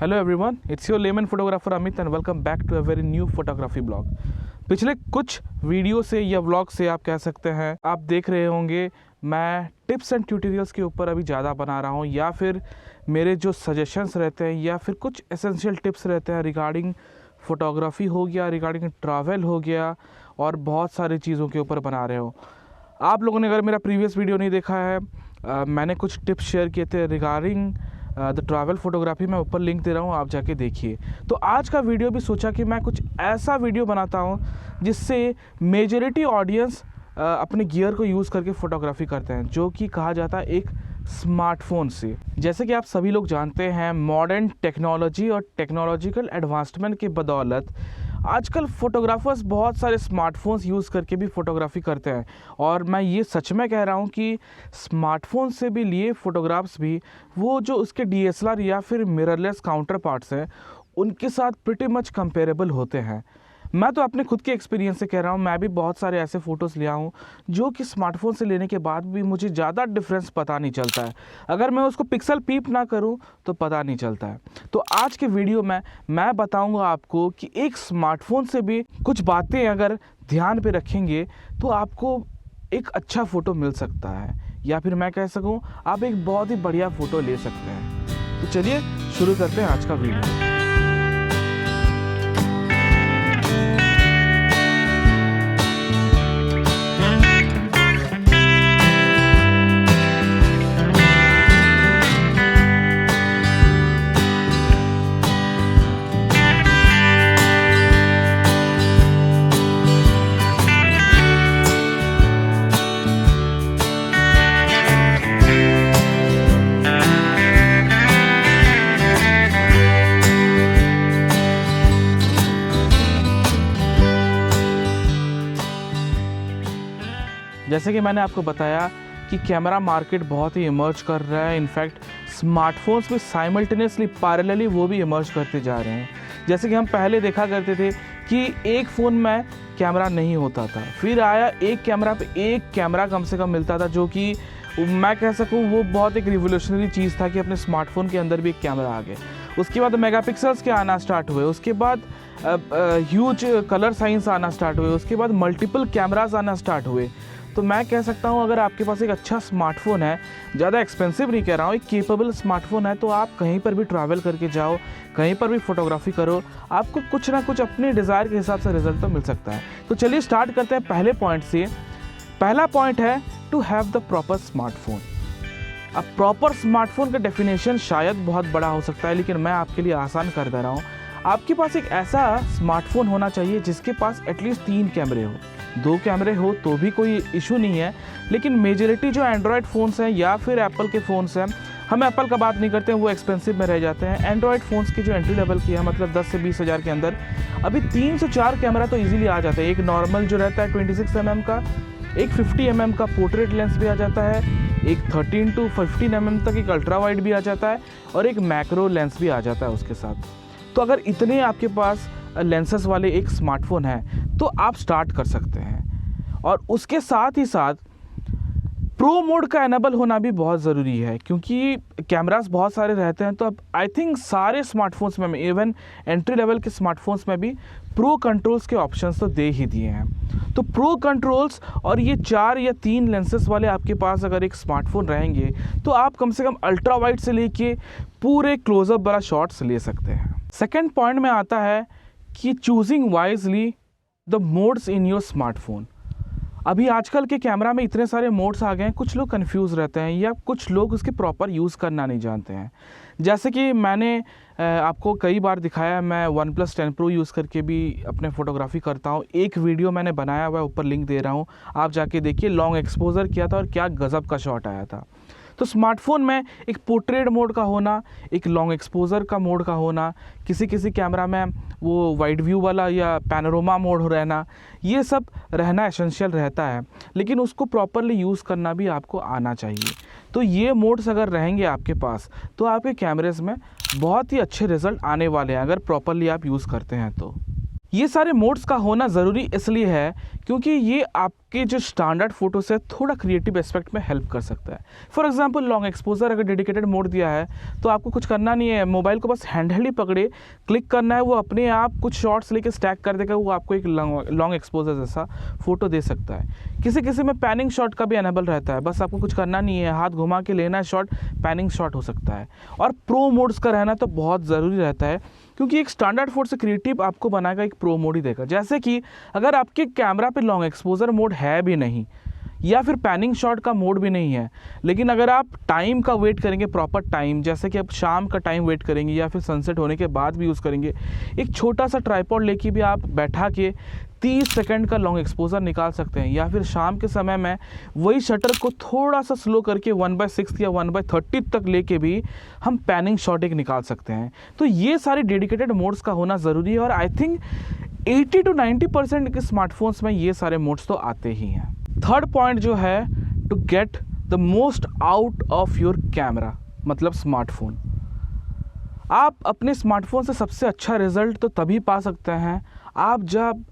Hello everyone, it's your lemon photographer Amit and welcome back to a very new photography blog. पिछले कुछ video से या vlog से आप कह सकते हैं आप देख रहे होंगे मैं टिप्स एंड ट्यूटोरियल्स के ऊपर अभी ज़्यादा बना रहा हूँ, या फिर मेरे जो सजेशंस रहते हैं या फिर कुछ एसेंशियल टिप्स रहते हैं रिगार्डिंग फ़ोटोग्राफी हो गया, रिगार्डिंग ट्रैवल हो गया और बहुत सारी चीज़ों के ऊपर बना रहे हो। आप लोगों ने अगर मेरा प्रीवियस वीडियो नहीं देखा है, मैंने कुछ टिप्स शेयर किए थे रिगार्डिंग द ट्रैवल फोटोग्राफी, मैं ऊपर लिंक दे रहा हूँ, आप जाके देखिए। तो आज का वीडियो भी सोचा कि मैं कुछ ऐसा वीडियो बनाता हूँ जिससे मेजॉरिटी ऑडियंस अपने गियर को यूज़ करके फ़ोटोग्राफी करते हैं, जो कि कहा जाता है एक स्मार्टफोन से। जैसे कि आप सभी लोग जानते हैं, मॉडर्न टेक्नोलॉजी और टेक्नोलॉजिकल एडवांसमेंट के बदौलत आजकल फ़ोटोग्राफर्स बहुत सारे स्मार्टफोन्स यूज़ करके भी फ़ोटोग्राफी करते हैं। और मैं ये सच में कह रहा हूँ कि स्मार्टफोन से भी लिए फ़ोटोग्राफ्स भी वो जो उसके DSLR या फिर मिररलेस काउंटर पार्ट्स हैं उनके साथ प्रिटी मच कंपेरेबल होते हैं। मैं तो अपने खुद के एक्सपीरियंस से कह रहा हूँ, मैं भी बहुत सारे ऐसे फ़ोटोज़ लिया हूँ जो कि स्मार्टफोन से लेने के बाद भी मुझे ज़्यादा डिफरेंस पता नहीं चलता है। अगर मैं उसको पिक्सल पीप ना करूँ तो पता नहीं चलता है। तो आज के वीडियो में मैं बताऊँगा आपको कि एक स्मार्टफोन से भी कुछ बातें अगर ध्यान पे रखेंगे तो आपको एक अच्छा फ़ोटो मिल सकता है, या फिर मैं कह सकूँ आप एक बहुत ही बढ़िया फ़ोटो ले सकते हैं। तो चलिए शुरू करते हैं आज का वीडियो। जैसे कि मैंने आपको बताया कि कैमरा मार्केट बहुत ही इमर्ज कर रहा है। इनफैक्ट स्मार्टफोन्स में साइमल्टेनियसली पैरेलली वो भी इमर्ज करते जा रहे हैं। जैसे कि हम पहले देखा करते थे कि एक फ़ोन में कैमरा नहीं होता था, फिर आया एक कैमरा पे एक कैमरा कम से कम मिलता था, जो कि मैं कह सकूँ वो बहुत एक रिवोल्यूशनरी चीज़ था कि अपने स्मार्टफोन के अंदर भी एक कैमरा आ गया। उसके बाद मेगापिक्सल्स के आना स्टार्ट हुए, उसके बाद ह्यूज कलर साइंस आना स्टार्ट हुए, उसके बाद मल्टीपल कैमराज आना स्टार्ट हुए। तो मैं कह सकता हूँ अगर आपके पास एक अच्छा स्मार्टफोन है, ज़्यादा एक्सपेंसिव नहीं कह रहा हूँ, एक केपेबल स्मार्टफोन है, तो आप कहीं पर भी ट्रैवल करके जाओ, कहीं पर भी फ़ोटोग्राफी करो, आपको कुछ ना कुछ अपने डिज़ायर के हिसाब से रिजल्ट तो मिल सकता है। तो चलिए स्टार्ट करते हैं पहले पॉइंट से। पहला पॉइंट है to have the proper smartphone. अब प्रॉपर स्मार्टफोन का डेफिनेशन शायद बहुत बड़ा हो सकता है, लेकिन मैं आपके लिए आसान कर दे रहा हूँ। आपके पास एक ऐसा स्मार्टफोन होना चाहिए जिसके पास एटलीस्ट 3 कैमरे हो। 2 कैमरे हो तो भी कोई इशू नहीं है, लेकिन मेजॉरिटी जो एंड्रॉयड फ़ोन्स हैं या फिर एप्पल के फ़ोन्स हैं, हम एप्पल का बात नहीं करते हैं, वो एक्सपेंसिव में रह जाते हैं। एंड्रॉयड फ़ोन्स की जो एंट्री लेवल की है, मतलब 10 से 20 हज़ार के अंदर अभी 3 से 4 कैमरा तो ईजिली आ जाते हैं। एक नॉर्मल जो रहता है 26 mm का, एक 50 mm का पोर्ट्रेट लेंस भी आ जाता है, एक 13 to 15 mm तक एक अल्ट्रा वाइड भी आ जाता है, और एक मैक्रो लेंस भी आ जाता है उसके साथ। तो अगर इतने आपके पास लेंसेस वाले एक स्मार्टफोन है तो आप स्टार्ट कर सकते हैं। और उसके साथ ही साथ प्रो मोड का एनेबल होना भी बहुत ज़रूरी है, क्योंकि कैमरास बहुत सारे रहते हैं। तो अब आई थिंक सारे स्मार्टफोन्स में, इवन एंट्री लेवल के स्मार्टफोन्स में भी प्रो कंट्रोल्स के ऑप्शंस तो दे ही दिए हैं। तो प्रो कंट्रोल्स और ये 4 या 3 लेंसेस वाले आपके पास अगर एक स्मार्टफोन रहेंगे तो आप कम से कम अल्ट्रा वाइड से लेके पूरे क्लोजअप वाला शॉट्स ले सकते हैं। सेकेंड पॉइंट में आता है कि choosing wisely the modes in your smartphone. अभी आजकल के कैमरा में इतने सारे मोड्स आ गए हैं, कुछ लोग कंफ्यूज रहते हैं या कुछ लोग उसके प्रॉपर यूज़ करना नहीं जानते हैं। जैसे कि मैंने आपको कई बार दिखाया, मैं OnePlus 10 Pro यूज़ करके भी अपने फ़ोटोग्राफी करता हूँ। एक वीडियो मैंने बनाया हुआ है, ऊपर लिंक दे रहा हूँ, आप जाके देखिए। लॉन्ग एक्सपोजर किया था और क्या गज़ब का शॉट आया था। तो स्मार्टफोन में एक पोर्ट्रेट मोड का होना, एक लॉन्ग एक्सपोजर का मोड का होना, किसी किसी कैमरा में वो वाइड व्यू वाला या पैनोरामा मोड हो रहना, ये सब रहना एसेंशियल रहता है, लेकिन उसको प्रॉपरली यूज़ करना भी आपको आना चाहिए। तो ये मोड्स अगर रहेंगे आपके पास तो आपके कैमरेज़ में बहुत ही अच्छे रिज़ल्ट आने वाले हैं, अगर प्रॉपरली आप यूज़ करते हैं तो। ये सारे मोड्स का होना ज़रूरी इसलिए है क्योंकि ये आप आपके जो स्टैंडर्ड फोटोस है थोड़ा क्रिएटिव एस्पेक्ट में हेल्प कर सकता है। फॉर एग्जांपल लॉन्ग एक्सपोजर अगर डेडिकेटेड मोड दिया है तो आपको कुछ करना नहीं है, मोबाइल को बस हैंडहेल्ड ही पकड़े, क्लिक करना है, वो अपने आप कुछ शॉट्स लेके स्टैक कर देगा, वो आपको एक लॉन्ग एक्सपोजर जैसा फोटो दे सकता है। किसी किसी में पैनिंग शॉट का भी अनेबल रहता है, बस आपको कुछ करना नहीं है, हाथ घुमा के लेना है शॉट, पैनिंग शॉट हो सकता है। और प्रो मोड्स का रहना तो बहुत ज़रूरी रहता है, क्योंकि एक स्टैंडर्ड फोन से क्रिएटिव आपको बनाएगा एक प्रो मोड ही देगा। जैसे कि अगर आपके कैमरा पे लॉन्ग एक्सपोजर मोड है भी नहीं या फिर पैनिंग शॉट का मोड भी नहीं है, लेकिन अगर आप टाइम का वेट करेंगे, प्रॉपर टाइम, जैसे कि आप शाम का टाइम वेट करेंगे या फिर सनसेट होने के बाद भी यूज़ करेंगे, एक छोटा सा ट्राइपॉड लेके भी आप बैठा के 30 सेकंड का लॉन्ग एक्सपोजर निकाल सकते हैं। या फिर शाम के समय में वही शटर को थोड़ा सा स्लो करके 1/6 या 1/30 तक लेके भी हम पैनिंग शॉट एक निकाल सकते हैं। तो ये सारे डेडिकेटेड मोड्स का होना ज़रूरी है, और आई थिंक 80 to 90% के स्मार्टफोन्स में ये सारे मोड्स तो आते ही हैं। थर्ड पॉइंट जो है, to get the most out of your camera, मतलब स्मार्टफोन। आप अपने स्मार्टफोन से सबसे अच्छा रिजल्ट तो तभी पा सकते हैं आप जब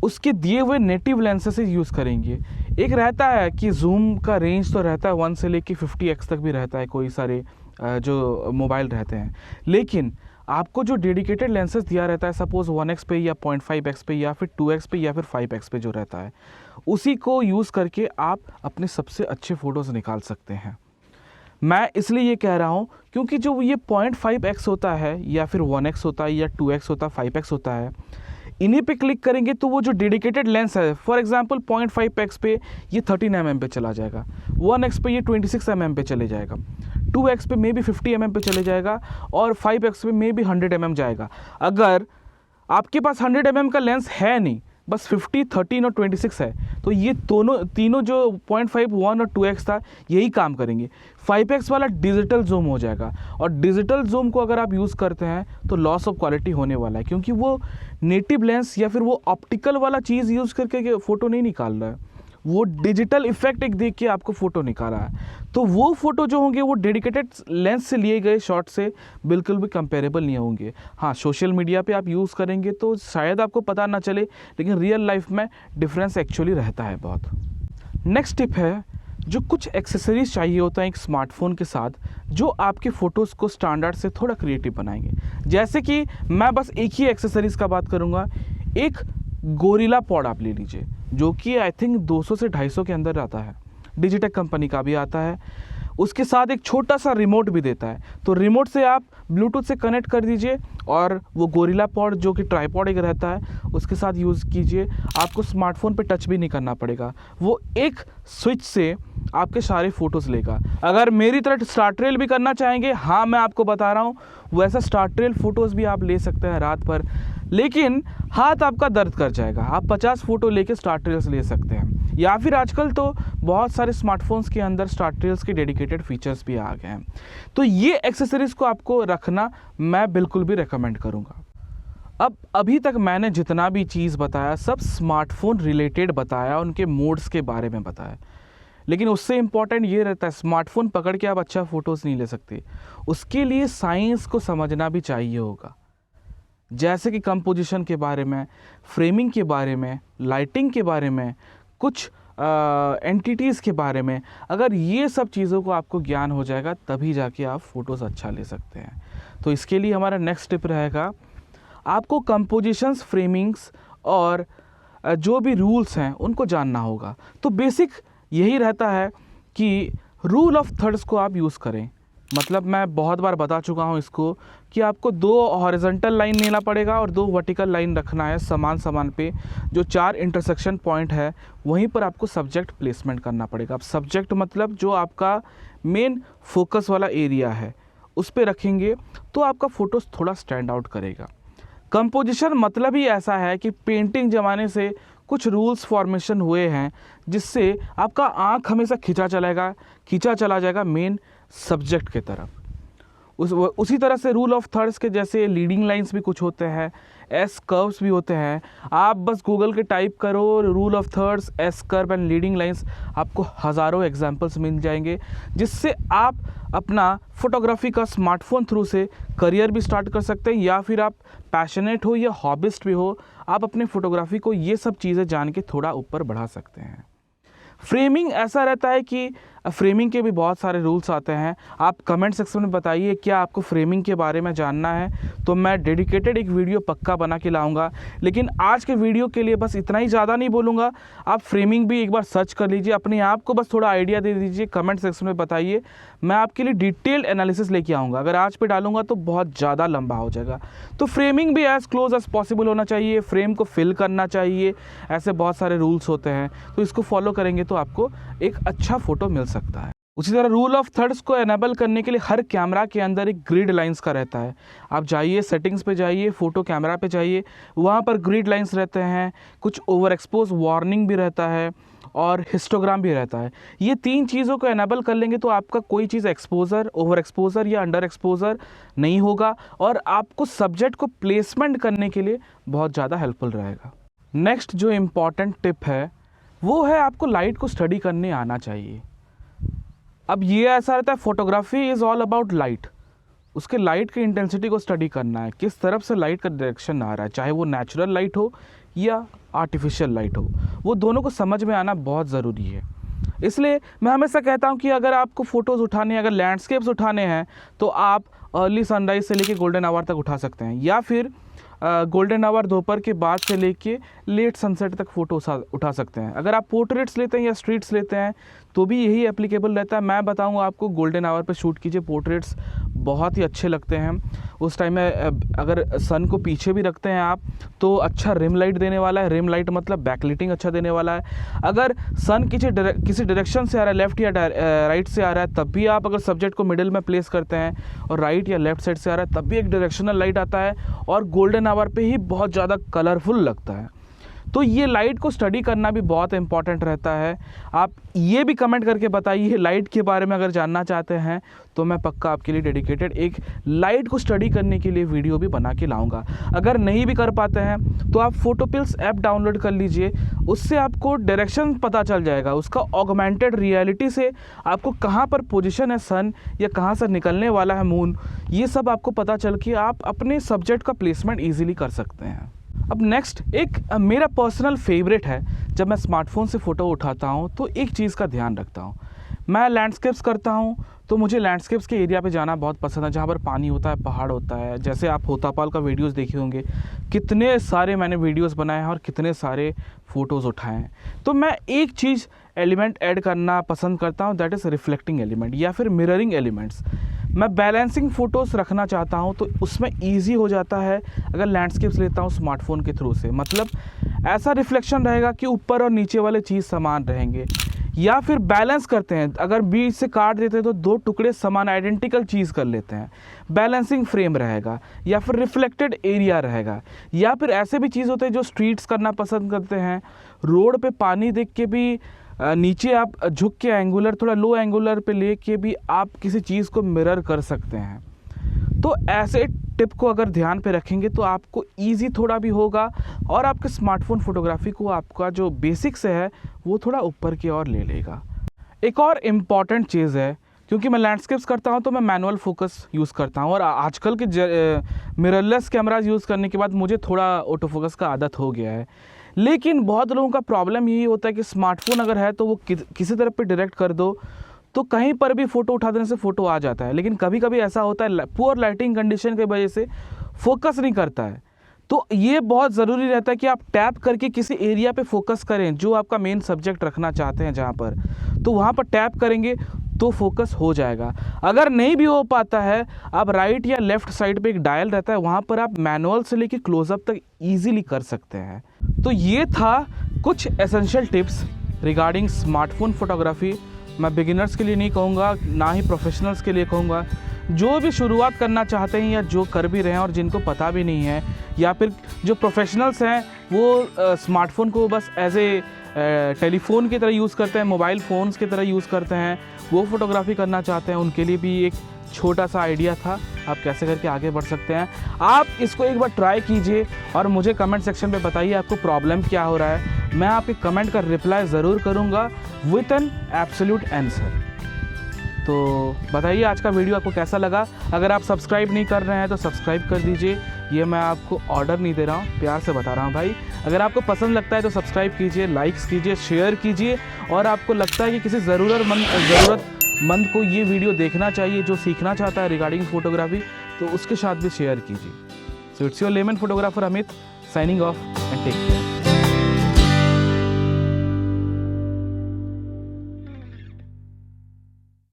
उसके दिए हुए नेटिव लेंसेज से यूज़ करेंगे। एक रहता है कि जूम का रेंज तो रहता है 1 से लेके 50x तक भी रहता है, कोई सारे जो मोबाइल रहते हैं, लेकिन आपको जो डेडिकेटेड लेंसेज दिया रहता है, सपोज़ 1x पे या 0.5x पे या फिर 2x पे या फिर 5x पे जो रहता है, उसी को यूज़ करके आप अपने सबसे अच्छे फ़ोटोज़ निकाल सकते हैं। मैं इसलिए ये कह रहा हूँ क्योंकि जो ये 0.5x होता है या फिर 1x होता है या 2x होता है, 5x होता है, इन्हीं पे क्लिक करेंगे तो वो जो डेडिकेटेड लेंस है, फॉर एग्जांपल 0.5x पे ये 13 mm पे चला जाएगा, 1x पे ये 26 mm पे चले जाएगा, 2x पे मे बी 50 mm पे चले जाएगा, और 5x पे मे बी 100 mm जाएगा। अगर आपके पास 100 mm का लेंस है नहीं, बस 50, 13 और 26 है, तो ये तीनों जो 0.5, 1 और 2x था यही काम करेंगे। 5x वाला डिजिटल जूम हो जाएगा, और डिजिटल जूम को अगर आप यूज़ करते हैं तो लॉस ऑफ क्वालिटी होने वाला है, क्योंकि वो नेटिव लेंस या फिर वो ऑप्टिकल वाला चीज़ यूज़ करके फ़ोटो नहीं निकाल रहा है, वो डिजिटल इफेक्ट एक देख के आपको फ़ोटो निकाला है। तो वो फ़ोटो जो होंगे वो डेडिकेटेड लेंस से लिए गए शॉट से बिल्कुल भी कंपेरेबल नहीं होंगे। हाँ, सोशल मीडिया पे आप यूज़ करेंगे तो शायद आपको पता ना चले, लेकिन रियल लाइफ में डिफरेंस एक्चुअली रहता है बहुत। नेक्स्ट टिप है, जो कुछ एक्सेसरीज चाहिए होता है एक स्मार्टफोन के साथ, जो आपके फ़ोटोज़ को स्टैंडर्ड से थोड़ा क्रिएटिव बनाएंगे। जैसे कि मैं बस एक ही एक्सेसरीज़ का बात करूँगा, एक गोरिल्ला पॉड आप ले लीजिए, जो कि आई थिंक 200 से 250 के अंदर आता है, डिजिटेक कंपनी का भी आता है। उसके साथ एक छोटा सा रिमोट भी देता है, तो रिमोट से आप ब्लूटूथ से कनेक्ट कर दीजिए और वो गोरिल्ला पॉड जो कि ट्राइपॉड एक रहता है उसके साथ यूज़ कीजिए। आपको स्मार्टफोन पे टच भी नहीं करना पड़ेगा, वो एक स्विच से आपके सारे फ़ोटोज़ लेगा। अगर मेरी तरह स्टार ट्रेल भी करना चाहेंगे, हाँ मैं आपको बता रहा हूँ, वैसा स्टार ट्रेल फ़ोटोज़ भी आप ले सकते हैं रात भर, लेकिन हाथ आपका दर्द कर जाएगा। आप 50 फ़ोटो लेके स्टार ट्रेल्स ले सकते हैं, या फिर आजकल तो बहुत सारे स्मार्टफोन्स के अंदर स्टार ट्रेल्स के डेडिकेटेड फीचर्स भी आ गए हैं। तो ये एक्सेसरीज़ को आपको रखना मैं बिल्कुल भी रेकमेंड करूँगा। अब अभी तक मैंने जितना भी चीज़ बताया सब स्मार्टफोन रिलेटेड बताया, उनके मोड्स के बारे में बताया, लेकिन उससे इम्पॉर्टेंट ये रहता है स्मार्टफोन पकड़ के आप अच्छा फ़ोटोज़ नहीं ले सकते, उसके लिए साइंस को समझना भी चाहिए होगा, जैसे कि कंपोजिशन के बारे में, फ्रेमिंग के बारे में, लाइटिंग के बारे में, कुछ एंटिटीज़ के बारे में। अगर ये सब चीज़ों को आपको ज्ञान हो जाएगा तभी जाके आप फ़ोटोज़ अच्छा ले सकते हैं। तो इसके लिए हमारा नेक्स्ट टिप रहेगा, आपको कंपोजिशंस, फ्रेमिंग्स और जो भी रूल्स हैं उनको जानना होगा। तो बेसिक यही रहता है कि रूल ऑफ थर्ड्स को आप यूज़ करें। मतलब मैं बहुत बार बता चुका हूँ इसको कि आपको 2 हॉरिजॉन्टल लाइन लेना पड़ेगा और 2 वर्टिकल लाइन रखना है समान पे। जो 4 इंटरसेक्शन पॉइंट है वहीं पर आपको सब्जेक्ट प्लेसमेंट करना पड़ेगा। अब सब्जेक्ट मतलब जो आपका मेन फोकस वाला एरिया है उस पर रखेंगे तो आपका फ़ोटोज़ थोड़ा स्टैंड आउट करेगा। कंपोजिशन मतलब ही ऐसा है कि पेंटिंग ज़माने से कुछ रूल्स फॉर्मेशन हुए हैं जिससे आपका आँख हमेशा खींचा चला जाएगा मेन सब्जेक्ट की तरफ। उसी तरह से रूल ऑफ थर्ड्स के जैसे लीडिंग लाइंस भी कुछ होते हैं, एस कर्व्स भी होते हैं। आप बस गूगल के टाइप करो rule of thirds, S curve and leading lines, आपको हज़ारों एग्जांपल्स मिल जाएंगे, जिससे आप अपना फोटोग्राफी का स्मार्टफोन थ्रू से करियर भी स्टार्ट कर सकते हैं, या फिर आप पैशनेट हो या हॉबिस्ट भी हो, आप अपने फोटोग्राफी को ये सब चीज़ें जान के थोड़ा ऊपर बढ़ा सकते हैं। फ्रेमिंग ऐसा रहता है कि फ्रेमिंग के भी बहुत सारे रूल्स आते हैं। आप कमेंट सेक्शन में बताइए क्या आपको फ्रेमिंग के बारे में जानना है, तो मैं डेडिकेटेड एक वीडियो पक्का बना के लाऊंगा। लेकिन आज के वीडियो के लिए बस इतना ही, ज़्यादा नहीं बोलूँगा। आप फ्रेमिंग भी एक बार सर्च कर लीजिए, अपने आप को बस थोड़ा आइडिया दे दीजिए, कमेंट सेक्शन में बताइए, मैं आपके लिए डिटेल्ड एनालिसिस लेके आऊँगा। अगर आज पे डालूंगा तो बहुत ज़्यादा लंबा हो जाएगा। तो फ्रेमिंग भी एज़ क्लोज एज़ पॉसिबल होना चाहिए, फ्रेम को फिल करना चाहिए, ऐसे बहुत सारे रूल्स होते हैं। तो इसको फॉलो करेंगे तो आपको एक अच्छा फ़ोटो मिल सकता है। उसी तरह रूल ऑफ थर्ड्स को एनेबल करने के लिए हर कैमरा के अंदर एक ग्रिड लाइंस का रहता है। आप जाइए सेटिंग्स पे जाइए, फ़ोटो कैमरा पे जाइए, वहाँ पर ग्रिड लाइंस रहते हैं, कुछ ओवर एक्सपोज वार्निंग भी रहता है और हिस्टोग्राम भी रहता है। ये 3 चीज़ों को एनेबल कर लेंगे तो आपका कोई चीज़ एक्सपोजर, ओवर एक्सपोजर या अंडर एक्सपोजर नहीं होगा, और आपको सब्जेक्ट को प्लेसमेंट करने के लिए बहुत ज़्यादा हेल्पफुल रहेगा। नेक्स्ट जो इम्पॉर्टेंट टिप है वो है आपको लाइट को स्टडी करने आना चाहिए। अब ये ऐसा रहता है, photography is all about light. उसके लाइट की इंटेंसिटी को स्टडी करना है, किस तरफ से लाइट का डायरेक्शन आ रहा है, चाहे वो नेचुरल लाइट हो या आर्टिफिशियल लाइट हो, वो दोनों को समझ में आना बहुत ज़रूरी है। इसलिए मैं हमेशा कहता हूँ कि अगर आपको फ़ोटोज़ उठाने, अगर लैंडस्केप्स उठाने हैं तो आप अर्ली सनराइज़ से लेके गोल्डन आवर तक उठा सकते हैं, या फिर गोल्डन आवर दोपहर के बाद से लेके लेट सनसेट तक फ़ोटो उठा सकते हैं। अगर आप पोर्ट्रेट्स लेते हैं या स्ट्रीट्स लेते हैं तो भी यही एप्लीकेबल रहता है। मैं बताऊंगा आपको, गोल्डन आवर पे शूट कीजिए, पोर्ट्रेट्स बहुत ही अच्छे लगते हैं। उस टाइम में अगर सन को पीछे भी रखते हैं आप तो अच्छा रिम लाइट देने वाला है। रिम लाइट मतलब बैकलाइटिंग अच्छा देने वाला है। अगर सन किसी डायरेक्शन से आ रहा है, लेफ़्ट या राइट से आ रहा है, तब भी आप अगर सब्जेक्ट को मिडिल में प्लेस करते हैं और राइट या लेफ्ट साइड से आ रहा है तब भी एक डायरेक्शनल लाइट आता है, और गोल्डन आवर पे ही बहुत ज़्यादा कलरफुल लगता है। तो ये लाइट को स्टडी करना भी बहुत इंपॉर्टेंट रहता है। आप ये भी कमेंट करके बताइए लाइट के बारे में, अगर जानना चाहते हैं तो मैं पक्का आपके लिए डेडिकेटेड एक लाइट को स्टडी करने के लिए वीडियो भी बना के लाऊंगा। अगर नहीं भी कर पाते हैं तो आप फोटोपिल्स ऐप डाउनलोड कर लीजिए, उससे आपको डायरेक्शन पता चल जाएगा, उसका ऑगमेंटेड रियलिटी से आपको कहाँ पर पोजीशन है सन या कहाँ से निकलने वाला है मून, ये सब आपको पता चल के आप अपने सब्जेक्ट का प्लेसमेंट ईजिली कर सकते हैं। अब नेक्स्ट एक मेरा पर्सनल फेवरेट है, जब मैं स्मार्टफोन से फ़ोटो उठाता हूँ तो एक चीज़ का ध्यान रखता हूँ। मैं लैंडस्केप्स करता हूँ तो मुझे लैंडस्केप्स के एरिया पे जाना बहुत पसंद है, जहाँ पर पानी होता है, पहाड़ होता है। जैसे आप होतापाल का वीडियोस देखे होंगे, कितने सारे मैंने वीडियोस बनाए हैं और कितने सारे फ़ोटोज़ उठाए हैं। तो मैं एक चीज़ एलिमेंट ऐड करना पसंद करता हूँ, दैट इज़ रिफ्लेक्टिंग एलिमेंट या फिर मिररिंग एलिमेंट्स। मैं बैलेंसिंग फ़ोटोज़ रखना चाहता हूँ तो उसमें ईजी हो जाता है अगर लैंडस्केप्स लेता हूँ स्मार्टफोन के थ्रू से। मतलब ऐसा रिफ्लेक्शन रहेगा कि ऊपर और नीचे वाले चीज़ समान रहेंगे। या फिर बैलेंस करते हैं, अगर बीच से काट देते हैं तो 2 टुकड़े समान आइडेंटिकल चीज़ कर लेते हैं, बैलेंसिंग फ्रेम रहेगा या फिर रिफ्लेक्टेड एरिया रहेगा। या फिर ऐसे भी चीज़ होते हैं जो स्ट्रीट्स करना पसंद करते हैं, रोड पे पानी देख के भी नीचे आप झुक के एंगुलर, थोड़ा लो एंगुलर पे लेके भी आप किसी चीज़ को मिरर कर सकते हैं। तो ऐसे टिप को अगर ध्यान पे रखेंगे तो आपको इजी थोड़ा भी होगा और आपके स्मार्टफोन फोटोग्राफी को आपका जो बेसिक्स है वो थोड़ा ऊपर की ओर ले लेगा। एक और इम्पॉर्टेंट चीज़ है, क्योंकि मैं लैंडस्केप्स करता हूं तो मैं मैनुअल फोकस यूज़ करता हूं, और आजकल के मिररलेस कैमराज यूज़ करने के बाद मुझे थोड़ा ऑटो फोकस का आदत हो गया है। लेकिन बहुत लोगों का प्रॉब्लम यही होता है कि स्मार्टफोन अगर है तो वो किसी तरफ पे डायरेक्ट कर दो तो कहीं पर भी फ़ोटो उठा देने से फ़ोटो आ जाता है। लेकिन कभी कभी ऐसा होता है पुअर लाइटिंग कंडीशन की वजह से फोकस नहीं करता है। तो ये बहुत ज़रूरी रहता है कि आप टैप करके किसी एरिया पे फोकस करें जो आपका मेन सब्जेक्ट रखना चाहते हैं जहाँ पर, तो वहाँ पर टैप करेंगे तो फोकस हो जाएगा। अगर नहीं भी हो पाता है, आप राइट या लेफ़्ट साइड पे एक डायल रहता है, वहाँ पर आप मैनुअल से लेके क्लोजअप तक ईजिली कर सकते हैं। तो ये था कुछ essential tips regarding smartphone photography. मैं बिगिनर्स के लिए नहीं कहूँगा, ना ही प्रोफेशनल्स के लिए कहूँगा। जो भी शुरुआत करना चाहते हैं या जो कर भी रहे हैं और जिनको पता भी नहीं है, या फिर जो प्रोफेशनल्स हैं वो स्मार्टफोन को बस एज ए टेलीफोन की तरह यूज़ करते हैं, मोबाइल फ़ोन्स की तरह यूज़ करते हैं, वो फोटोग्राफी करना चाहते हैं, उनके लिए भी एक छोटा सा आइडिया था, आप कैसे करके आगे बढ़ सकते हैं। आप इसको एक बार ट्राई कीजिए और मुझे कमेंट सेक्शन पे बताइए आपको प्रॉब्लम क्या हो रहा है। मैं आपके कमेंट का रिप्लाई ज़रूर करूँगा विथ एन एब्सोल्यूट आंसर। तो बताइए आज का वीडियो आपको कैसा लगा। अगर आप सब्सक्राइब नहीं कर रहे हैं तो सब्सक्राइब कर दीजिए। ये मैं आपको ऑर्डर नहीं दे रहा हूँ, प्यार से बता रहा हूँ भाई। अगर आपको पसंद लगता है तो सब्सक्राइब कीजिए, लाइक्स कीजिए, शेयर कीजिए। और आपको लगता है कि किसी ज़रूरतमंद को ये वीडियो देखना चाहिए जो सीखना चाहता है रिगार्डिंग फोटोग्राफी, तो उसके साथ भी शेयर कीजिए। So it's your lemon photographer Amit, signing off and take care.